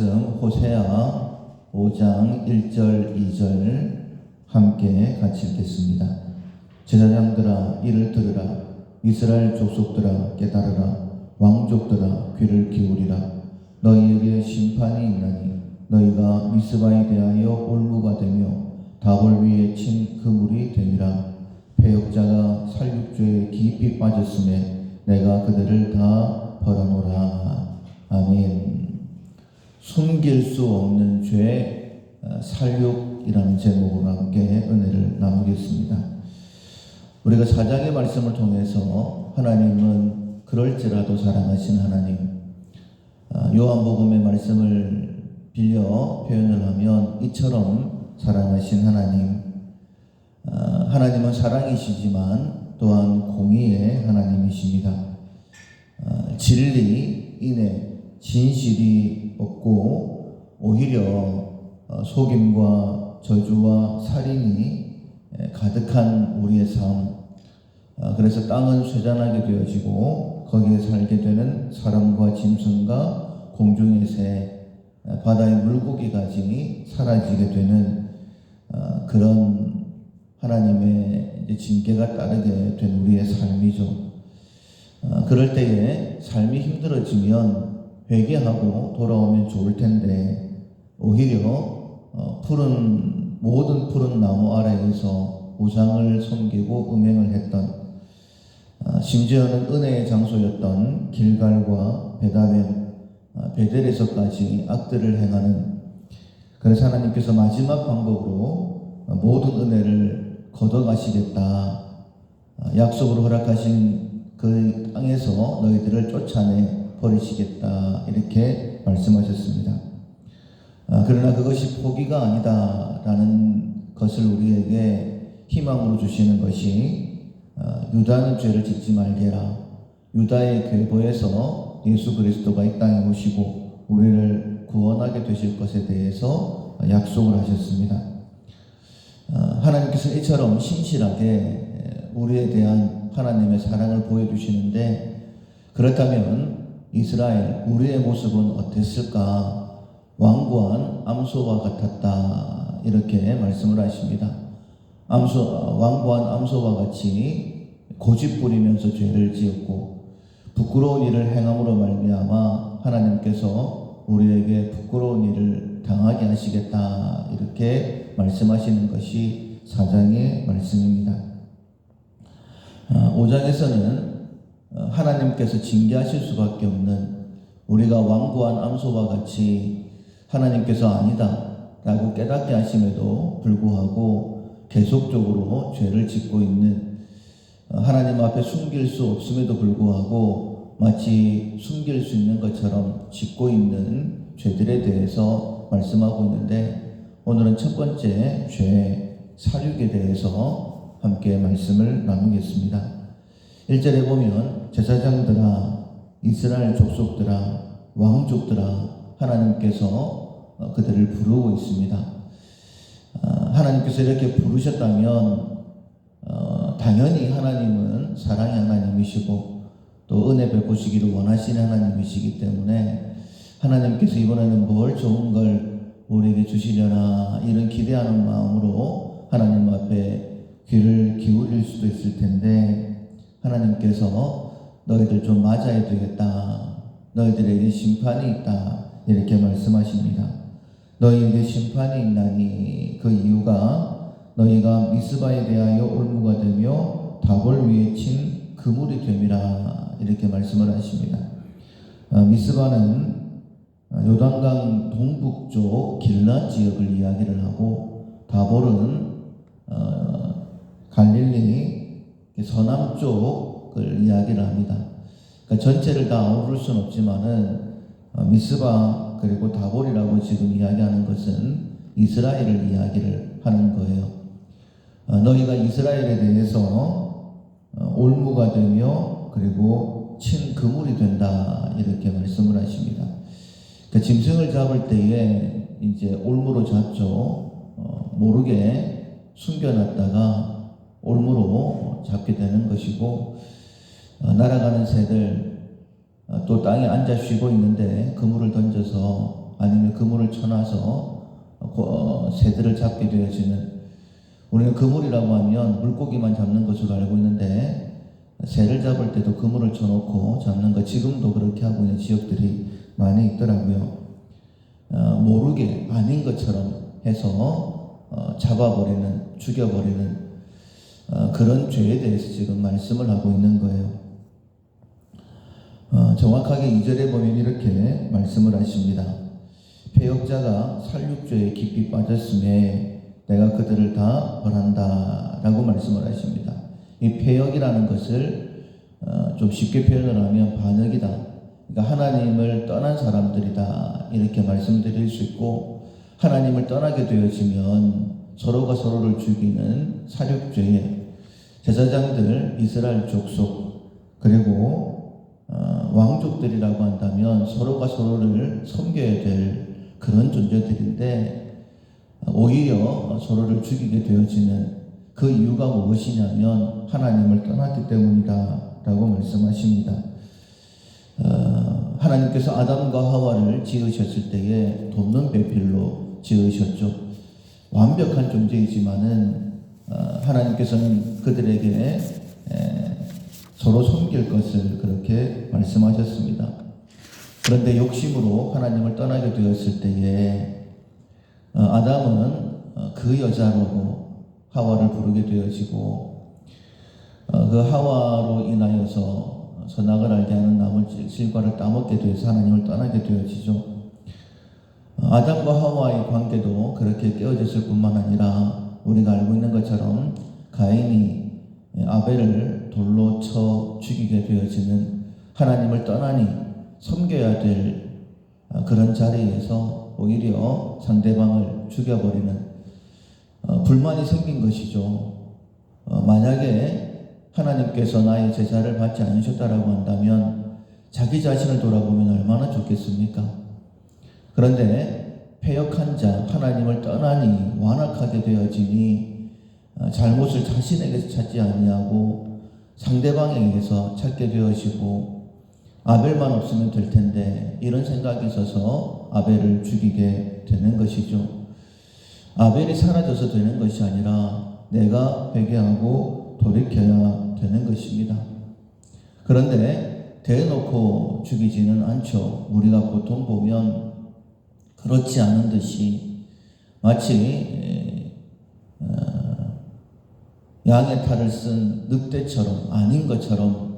말씀 호세아 5장 1절 2절 함께 같이 읽겠습니다. 제사장들아 이를 들으라. 이스라엘 족속들아 깨달으라. 왕족들아 귀를 기울이라. 너희에게 심판이 있나니 너희가 미스바에 대하여 올무가 되며 다볼 위에 친 그물이 되니라. 패역자가 살육죄에 깊이 빠졌음에 내가 그들을 다 벌어놓으라. 아멘. 숨길 수 없는 죄, 살육이라는 제목으로 함께 은혜를 나누겠습니다. 우리가 4장의 말씀을 통해서 하나님은 그럴지라도 사랑하신 하나님, 요한복음의 말씀을 빌려 표현을 하면 이처럼 사랑하신 하나님, 하나님은 사랑이시지만 또한 공의의 하나님이십니다. 진리, 인애, 진실이 없고 오히려 속임과 저주와 살인이 가득한 우리의 삶, 그래서 땅은 쇠잔하게 되어지고 거기에 살게 되는 사람과 짐승과 공중의 새, 바다의 물고기까지 사라지게 되는 그런 하나님의 징계가 따르게 된 우리의 삶이죠. 그럴 때에 삶이 힘들어지면 회개하고 돌아오면 좋을 텐데 오히려 모든 푸른 나무 아래에서 우상을 섬기고 음행을 했던, 심지어는 은혜의 장소였던 길갈과 베델에서까지 악들을 행하는, 그래서 하나님께서 마지막 방법으로 모든 은혜를 걷어가시겠다, 약속으로 허락하신 그 땅에서 너희들을 쫓아내 버리시겠다, 이렇게 말씀하셨습니다. 그러나 그것이 포기가 아니다라는 것을 우리에게 희망으로 주시는 것이, 유다는 죄를 짓지 말게라. 유다의 계보에서 예수 그리스도가 이 땅에 오시고 우리를 구원하게 되실 것에 대해서 약속을 하셨습니다. 하나님께서 이처럼 신실하게 우리에 대한 하나님의 사랑을 보여주시는데, 그렇다면 이스라엘, 우리의 모습은 어땠을까? 완고한 암소와 같았다, 이렇게 말씀을 하십니다. 완고한 암소와 같이 고집부리면서 죄를 지었고 부끄러운 일을 행함으로 말미암아 하나님께서 우리에게 부끄러운 일을 당하게 하시겠다, 이렇게 말씀하시는 것이 4장의 말씀입니다. 5장에서는 하나님께서 징계하실 수밖에 없는, 우리가 완고한 암소와 같이 하나님께서 아니다 라고 깨닫게 하심에도 불구하고 계속적으로 죄를 짓고 있는, 하나님 앞에 숨길 수 없음에도 불구하고 마치 숨길 수 있는 것처럼 짓고 있는 죄들에 대해서 말씀하고 있는데, 오늘은 첫 번째 죄, 살육에 대해서 함께 말씀을 나누겠습니다. 1절에 보면 제사장들아, 이스라엘 족속들아, 왕족들아, 하나님께서 그들을 부르고 있습니다. 하나님께서 이렇게 부르셨다면 당연히 하나님은 사랑의 하나님이시고 또 은혜 베푸시기를 원하시는 하나님이시기 때문에 하나님께서 이번에는 뭘 좋은 걸 우리에게 주시려나, 이런 기대하는 마음으로 하나님 앞에 귀를 기울일 수도 있을 텐데, 하나님께서 너희들 좀 맞아야 되겠다, 너희들에게 심판이 있다, 이렇게 말씀하십니다. 너희에게 심판이 있나니 그 이유가 너희가 미스바에 대하여 올무가 되며 다볼 위에 친 그물이 됨이라, 이렇게 말씀을 하십니다. 미스바는 요단강 동북쪽 길랏 지역을 이야기를 하고, 다볼은 갈릴리 서남 쪽을 이야기를 합니다. 그러니까 전체를 다 아우를 수는 없지만은 미스바 그리고 다볼이라고 지금 이야기하는 것은 이스라엘을 이야기를 하는 거예요. 너희가 이스라엘에 대해서 올무가 되며 그리고 친 그물이 된다, 이렇게 말씀을 하십니다. 그러니까 짐승을 잡을 때에 이제 올무로 잡죠. 모르게 숨겨놨다가 올무로 잡게 되는 것이고, 날아가는 새들 또 땅에 앉아 쉬고 있는데 그물을 던져서, 아니면 그물을 쳐놔서 새들을 잡게 되어지는, 우리는 그물이라고 하면 물고기만 잡는 것으로 알고 있는데 새를 잡을 때도 그물을 쳐놓고 잡는 것, 지금도 그렇게 하고 있는 지역들이 많이 있더라고요. 모르게 아닌 것처럼 해서 잡아버리는, 죽여버리는 그런 죄에 대해서 지금 말씀을 하고 있는 거예요. 정확하게 2절에 보면 이렇게 말씀을 하십니다. 패역자가 살육죄에 깊이 빠졌음에 내가 그들을 다 벌한다 라고 말씀을 하십니다. 이 패역이라는 것을 좀 쉽게 표현을 하면 반역이다, 그러니까 하나님을 떠난 사람들이다 이렇게 말씀드릴 수 있고, 하나님을 떠나게 되어지면 서로가 서로를 죽이는 살육죄에 제사장들, 이스라엘 족속, 그리고 왕족들이라고 한다면 서로가 서로를 섬겨야 될 그런 존재들인데 오히려 서로를 죽이게 되어지는 그 이유가 무엇이냐면 하나님을 떠났기 때문이다 라고 말씀하십니다. 하나님께서 아담과 하와를 지으셨을 때에 돕는 배필로 지으셨죠. 완벽한 존재이지만은 하나님께서는 그들에게 서로 섬길 것을 그렇게 말씀하셨습니다. 그런데 욕심으로 하나님을 떠나게 되었을 때에 아담은 그 여자로 하와를 부르게 되어지고, 그 하와로 인하여서 선악을 알게 하는 나무 실과를 따먹게 되어서 하나님을 떠나게 되어지죠. 아담과 하와의 관계도 그렇게 깨어졌을 뿐만 아니라 우리가 알고 있는 것처럼 가인이 아벨을 돌로 쳐 죽이게 되어지는, 하나님을 떠나니 섬겨야 될 그런 자리에서 오히려 상대방을 죽여버리는 불만이 생긴 것이죠. 만약에 하나님께서 나의 제사를 받지 않으셨다라고 한다면 자기 자신을 돌아보면 얼마나 좋겠습니까? 그런데 패역한 자, 하나님을 떠나니 완악하게 되어지니 잘못을 자신에게서 찾지 아니하고 상대방에게서 찾게 되어지고, 아벨만 없으면 될 텐데 이런 생각이 있어서 아벨을 죽이게 되는 것이죠. 아벨이 사라져서 되는 것이 아니라 내가 회개하고 돌이켜야 되는 것입니다. 그런데 대놓고 죽이지는 않죠. 우리가 보통 보면 그렇지 않은 듯이 마치 양의 탈을 쓴 늑대처럼, 아닌 것처럼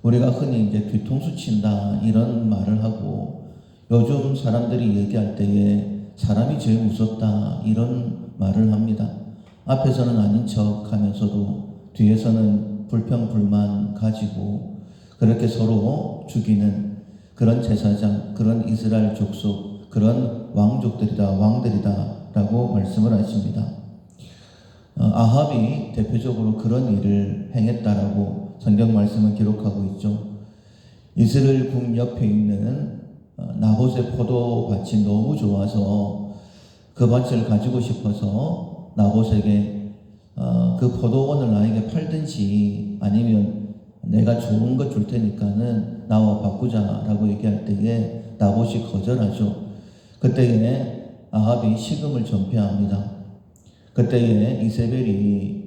우리가 흔히 이제 뒤통수 친다 이런 말을 하고, 요즘 사람들이 얘기할 때에 사람이 제일 무섭다 이런 말을 합니다. 앞에서는 아닌 척 하면서도 뒤에서는 불평불만 가지고 그렇게 서로 죽이는 그런 제사장, 그런 이스라엘 족속, 그런 왕들이다 라고 말씀을 하십니다. 아합이 대표적으로 그런 일을 행했다라고 성경 말씀을 기록하고 있죠. 이스라엘 궁 옆에 있는 나봇의 포도밭이 너무 좋아서 그 밭을 가지고 싶어서 나봇에게 그 포도원을 나에게 팔든지 아니면 내가 좋은 것 줄 테니까는 나와 바꾸자라고 얘기할 때에 나봇이 거절하죠. 그때에 아합이 식음을 전폐합니다. 그때에 이세벨이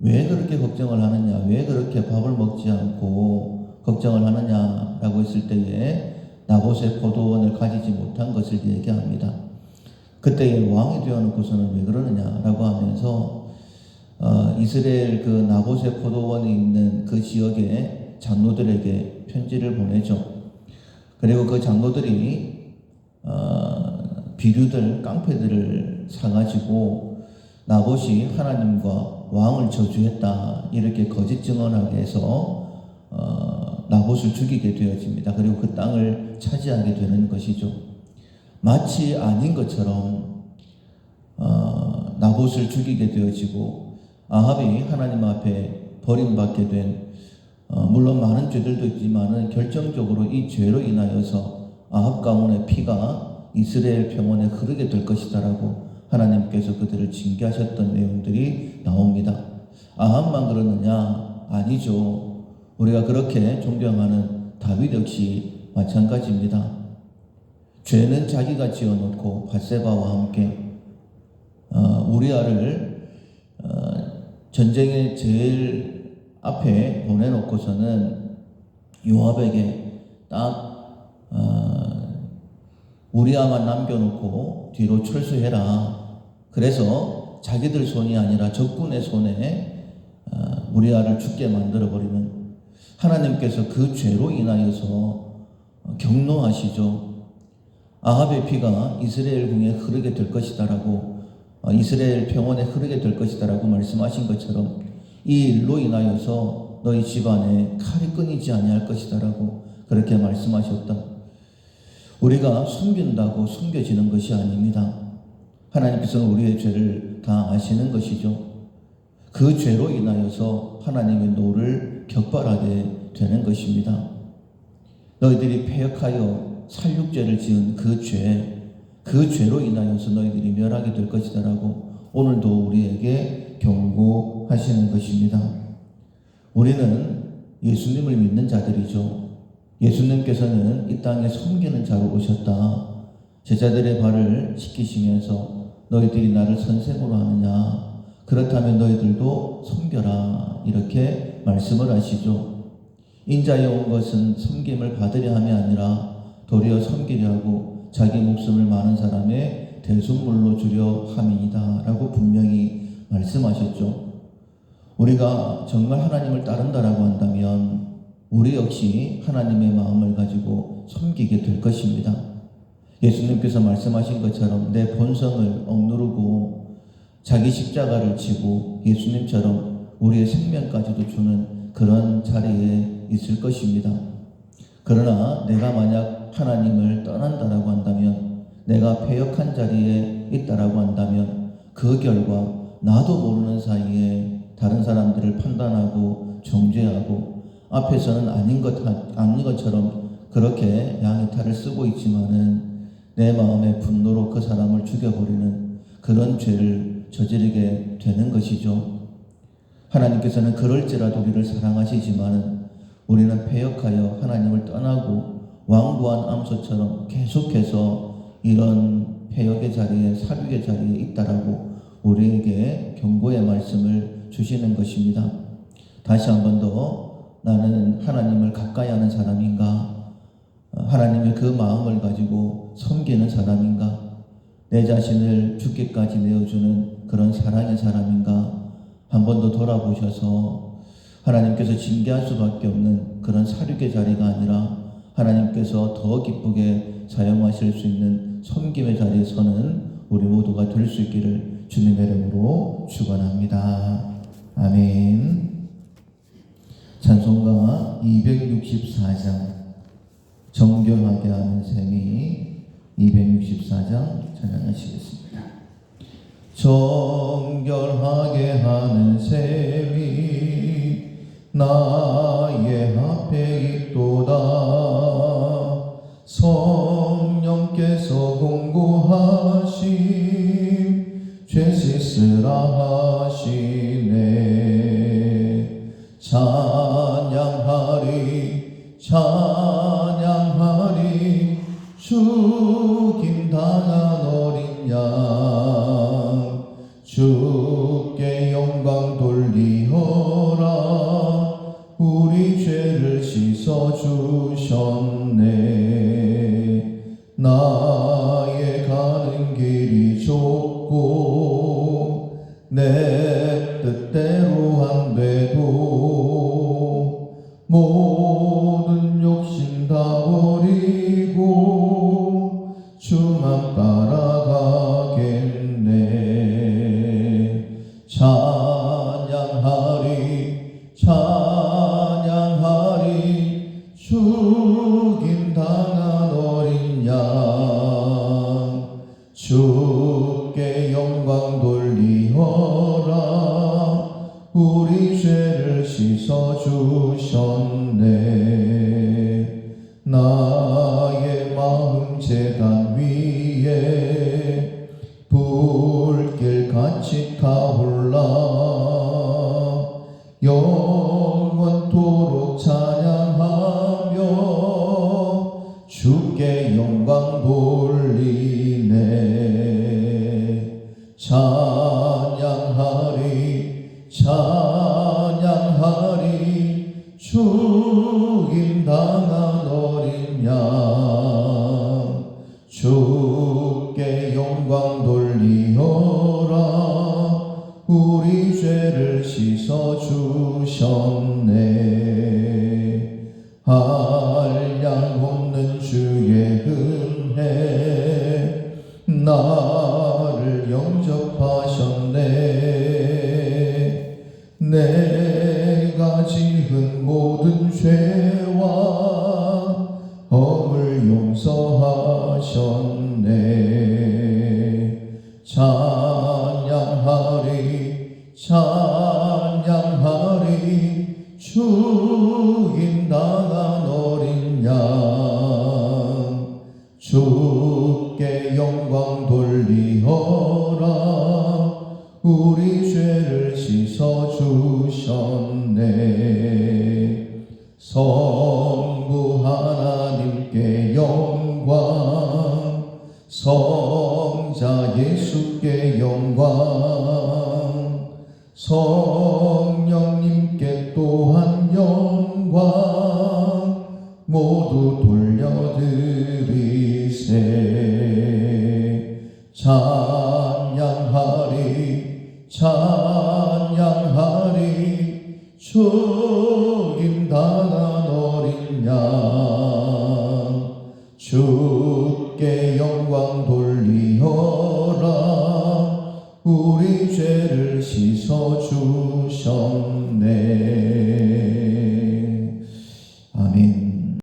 왜 그렇게 걱정을 하느냐, 왜 그렇게 밥을 먹지 않고 걱정을 하느냐라고 했을 때에 나봇의 포도원을 가지지 못한 것을 얘기합니다. 그때에 왕이 되어놓고서는 왜 그러느냐라고 하면서 이스라엘 그 나봇의 포도원이 있는 그 지역의 장로들에게 편지를 보내죠. 그리고 그 장로들이 비류들, 깡패들을 사가지고 나봇이 하나님과 왕을 저주했다 이렇게 거짓 증언하게 해서 나봇을 죽이게 되어집니다. 그리고 그 땅을 차지하게 되는 것이죠. 마치 아닌 것처럼 나봇을 죽이게 되어지고, 아합이 하나님 앞에 버림받게 된, 물론 많은 죄들도 있지만은 결정적으로 이 죄로 인하여서 아합 가문의 피가 이스라엘 평원에 흐르게 될 것이다라고 하나님께서 그들을 징계하셨던 내용들이 나옵니다. 아합만 그러느냐? 아니죠. 우리가 그렇게 존경하는 다윗 역시 마찬가지입니다. 죄는 자기가 지어놓고 밧세바와 함께 우리아를 전쟁의 제일 앞에 보내놓고서는 요압에게 딱 우리아만 남겨놓고 뒤로 철수해라. 그래서 자기들 손이 아니라 적군의 손에 우리아를 죽게 만들어버리는, 하나님께서 그 죄로 인하여서 경노하시죠. 아합의 피가 이스라엘 궁에 흐르게 될 것이다라고, 이스라엘 평원에 흐르게 될 것이다라고 말씀하신 것처럼 이 일로 인하여서 너희 집안에 칼이 끊이지 아니할 것이다라고 그렇게 말씀하셨다. 우리가 숨긴다고 숨겨지는 것이 아닙니다. 하나님께서는 우리의 죄를 다 아시는 것이죠. 그 죄로 인하여서 하나님의 노를 격발하게 되는 것입니다. 너희들이 패역하여 살육죄를 지은 그 죄로 인하여서 너희들이 멸하게 될 것이다라고 오늘도 우리에게 경고하시는 것입니다. 우리는 예수님을 믿는 자들이죠. 예수님께서는 이 땅에 섬기는 자로 오셨다. 제자들의 발을 씻기시면서 너희들이 나를 선생으로 하느냐? 그렇다면 너희들도 섬겨라. 이렇게 말씀을 하시죠. 인자에 온 것은 섬김을 받으려 함이 아니라 도리어 섬기려 하고 자기 목숨을 많은 사람의 대속물로 주려 함이다 라고 분명히 말씀하셨죠. 우리가 정말 하나님을 따른다라고 한다면 우리 역시 하나님의 마음을 가지고 섬기게 될 것입니다. 예수님께서 말씀하신 것처럼 내 본성을 억누르고 자기 십자가를 지고 예수님처럼 우리의 생명까지도 주는 그런 자리에 있을 것입니다. 그러나 내가 만약 하나님을 떠난다라고 한다면, 내가 패역한 자리에 있다라고 한다면 그 결과 나도 모르는 사이에 다른 사람들을 판단하고 정죄하고 앞에서는 아닌 것처럼 그렇게 양의 탈을 쓰고 있지만은 내 마음의 분노로 그 사람을 죽여버리는 그런 죄를 저지르게 되는 것이죠. 하나님께서는 그럴지라도 우리를 사랑하시지만은 우리는 패역하여 하나님을 떠나고 완고한 암소처럼 계속해서 이런 패역의 자리에, 살육의 자리에 있다라고 우리에게 경고의 말씀을 주시는 것입니다. 다시 한 번 더, 나는 하나님을 가까이 하는 사람인가? 하나님의 그 마음을 가지고 섬기는 사람인가? 내 자신을 죽기까지 내어주는 그런 사랑의 사람인가? 한 번 더 돌아보셔서 하나님께서 징계할 수밖에 없는 그런 살육의 자리가 아니라 하나님께서 더 기쁘게 사용하실 수 있는 섬김의 자리에 서는 우리 모두가 될 수 있기를 주님의 이름으로 축원합니다. 아멘. 찬송가 264장 정결하게 하는 셈이 264장 찬양하시겠습니다. 정결하게 하는 셈이 나의 앞에 있도다. 성령께서 공고하심 죄 씻으라 하시네. 찬양하리 찬양하리 죽임 당한 어린 양 주께 영광 돌리어라. 우리 죄를 씻어주셨네. 나의 가는 길이 좁고 내 뜻대로 안 돼도 모든 욕심 다 버리고 주만 따라가겠네. 찬양하리 찬양하리 죽임 당한 어린 양 주께 영광 돌리어라. 우리 죄를 씻어주셨네. 나의 마음 제단 위에 불길같이 타올라. 영원토록 찬양하며 주께 영광 돌리어라. 찬양하리 찬양하리 죽임당한 어린 양 주께 영광 돌리어라 우리 죄를 씻어주셨네 한량없는 주의 은혜 나를 영접하셨네 내가 지은 모든 죄와 허물 용서하셨네 찬양하리 찬양하리 죽임당한 어린 양 주께 영광 돌리어라 우리 죄를 씻어주셨네 성부 하나님께 영광 성자 예수께 영광 성령님께 또한 영광 모두 돌려드리세